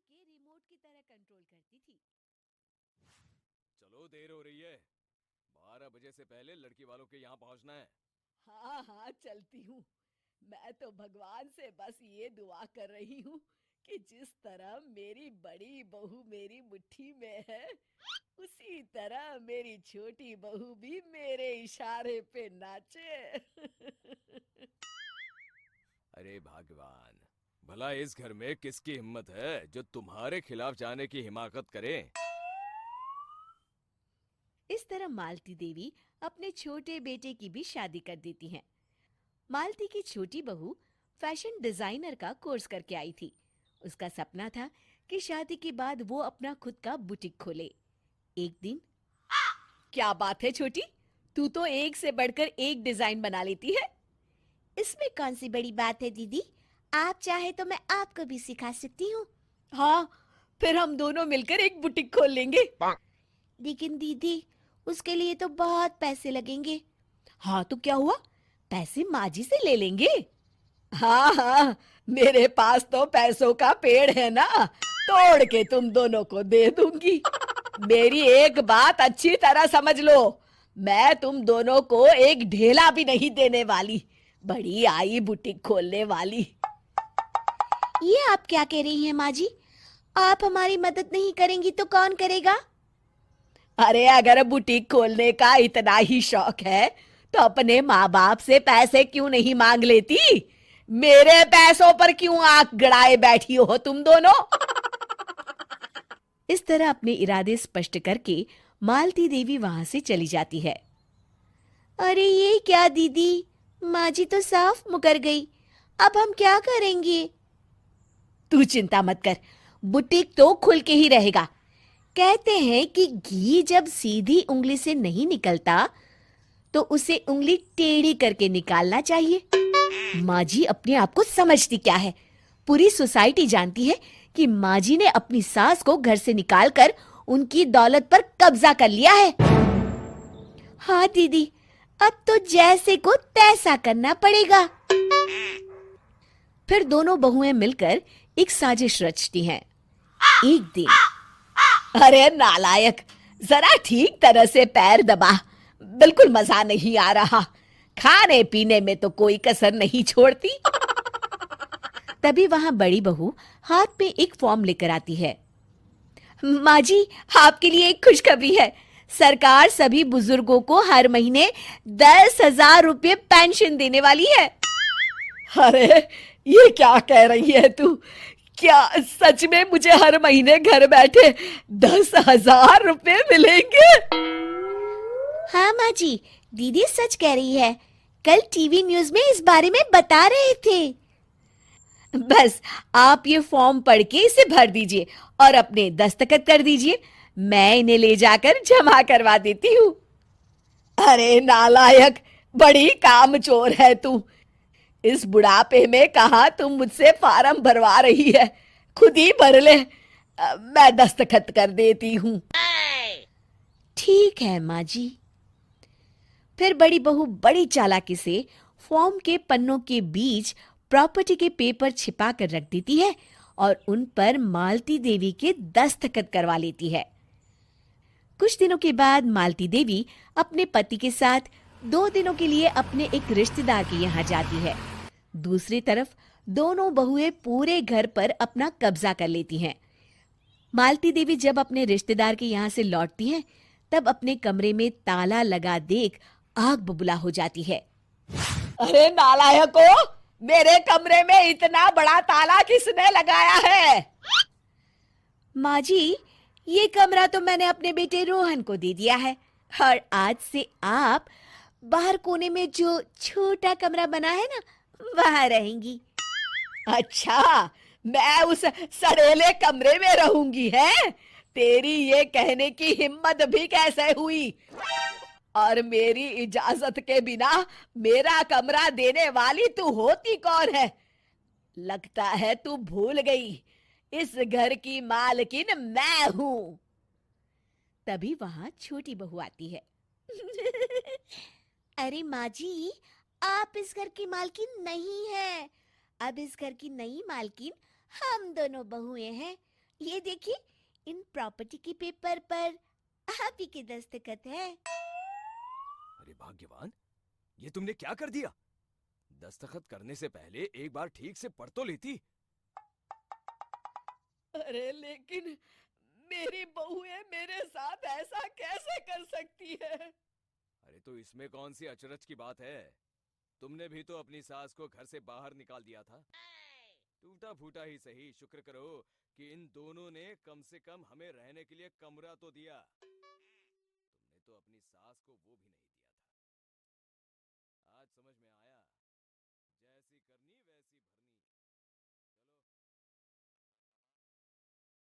के रिमोट की तरह कंट्रोल करती थी। चलो देर हो रही है, 12 बजे से पहले लड़की वालों के यहाँ पहुँचना है। हाँ हाँ, चलती हूँ। मैं तो भगवान से बस ये दुआ कर रही हूँ कि जिस तरह मेरी बड़ी बहू मेरी मुट्ठी में है, उसी तरह मेरी छोटी बहू भी मेरे इशारे पे नाचे। अरे भगवान, भला इस घर में किसकी हिम्मत है जो तुम्हारे खिलाफ जाने की हिमाकत करे। इस तरह मालती देवी अपने छोटे बेटे की भी शादी कर देती हैं। मालती की छोटी बहू फैशन डिजाइनर का कोर्स करके आई थी। उसका सपना था कि शादी के बाद वो अपना खुद का बुटीक खोले। एक दिन, क्या बात है छोटी, तू तो एक से बढ़कर एक डिजाइन बना लेती है। इसमें कौन सी बड़ी बात है दीदी? आप चाहे तो मैं आपको भी सिखा सकती हूँ। हाँ, फिर हम दोनों मिलकर एक बुटीक खोल लेंगे। लेकिन दीदी, उसके लिए तो बहुत पैसे लगेंगे। हाँ तो क्या हुआ, पैसे माँ जी से ले लेंगे। हाँ हाँ, मेरे पास तो पैसों का पेड़ है ना, तोड़ के तुम दोनों को दे दूंगी। मेरी एक बात अच्छी तरह समझ लो, मैं तुम दोनों को एक ढेला भी नहीं देने वाली। बड़ी आई बुटीक खोलने वाली। ये आप क्या कह रही हैं माँ जी? आप हमारी मदद नहीं करेंगी तो कौन करेगा? अरे अगर बुटीक खोलने का इतना ही शौक है तो अपने माँ बाप से पैसे क्यों नहीं मांग लेती? मेरे पैसों पर क्यों आंख गड़ाए बैठी हो तुम दोनों? इस तरह अपने इरादे स्पष्ट करके मालती देवी वहां से चली जाती है। अरे ये क्या दीदी, माँ जी तो साफ मुकर गई। अब हम क्या करेंगे? तू चिंता मत कर, बुटीक तो खुल के ही रहेगा। कहते हैं कि घी जब सीधी उंगली से नहीं निकलता तो उसे उंगली टेढ़ी करके निकालना चाहिए। माँ जी अपने आप को समझती क्या है? पूरी सोसाइटी जानती है कि माँ जी ने अपनी सास को घर से निकालकर उनकी दौलत पर कब्जा कर लिया है। हाँ दीदी, अब तो जैसे को तैसा करना पड़ेगा। फिर दोनों बहुएं मिलकर एक साजिश रचती हैं। एक दिन, अरे नालायक, जरा ठीक तरह से पैर दबा, बिल्कुल मजा नहीं आ रहा। खाने पीने में तो कोई कसर नहीं छोड़ती। तभी वहां बड़ी बहू हाथ में एक फॉर्म लेकर आती है। माँ जी, आपके लिए एक खुशखबरी है। सरकार सभी बुजुर्गों को हर महीने 10,000 रुपये पेंशन देने वाली है। अरे ये क्या कह रही है तू? क्या सच में मुझे हर महीने घर बैठे 10,000 रुपये मिलेंगे? हाँ माँ जी, दीदी सच कह रही है। कल टीवी न्यूज़ में इस बारे में बता रहे थे। बस आप ये फॉर्म पढ़ के इसे भर दीजिए और अपने दस्तखत कर दीजिए। मैं इन्हें ले जाकर जमा करवा देती हूँ। अरे नालायक, बड़ी कामचोर है तू। इस बुढ़ापे में कहाँ तुम मुझसे फार्म भरवा रही है? खुद ही भर ले, मैं दस्तखत कर देती हूँ। ठीक है माँ जी। फिर बड़ी बहू बड़ी चालाकी से फॉर्म के पन्नों के बीच प्रॉपर्टी के पेपर छिपा कर रख देती है और उन पर मालती देवी के दस्तखत करवा लेती है। कुछ दिनों के बाद मालती देवी अपने पति के साथ 2 दिनों के लिए अपने एक रिश्तेदार के यहाँ जाती है। दूसरी तरफ दोनों बहुएं पूरे घर पर अपना कब्जा कर लेती हैं। मालती देवी जब अपने रिश्तेदार के यहाँ से लौटती हैं, तब अपने कमरे में ताला लगा देख आग बबूला हो जाती है। अरे नालायको, मेरे कमरे में इतना बड़ा ताला किसने लगाया है? माँ जी, ये कमरा तो मैंने अपने बेटे रोहन को दे दिया है और आज से आप बाहर कोने में जो छोटा कमरा बना है ना, वहां रहेंगी। अच्छा, मैं उस सड़ेले कमरे में रहूंगी है? तेरी ये कहने की हिम्मत भी कैसे हुई? और मेरी इजाजत के बिना मेरा कमरा देने वाली तू होती कौन है? लगता है तू भूल गई, इस घर की मालकिन मैं हूं। तभी वहां छोटी बहू आती है। अरे माँ जी, आप इस घर की मालकिन नहीं हैं। अब इस घर की नई मालकिन हम दोनों बहुएं हैं। ये देखिए, इन प्रॉपर्टी के पेपर पर आप ही के दस्तखत है। अरे भाग्यवान, ये तुमने क्या कर दिया? दस्तखत करने से पहले एक बार ठीक से पढ़ तो लेती। अरे लेकिन मेरी बहुएं मेरे साथ ऐसा कैसे कर सकती है? अरे तो इसमें कौन सी अचरज की बात है? तुमने भी तो अपनी सास को घर से बाहर निकाल दिया था। टूटा फूटा ही सही, शुक्र करो कि इन दोनों ने कम से कम हमें रहने के लिए कमरा तो दिया। तुमने तो अपनी सास को वो भी नहीं दिया था। आज समझ में आया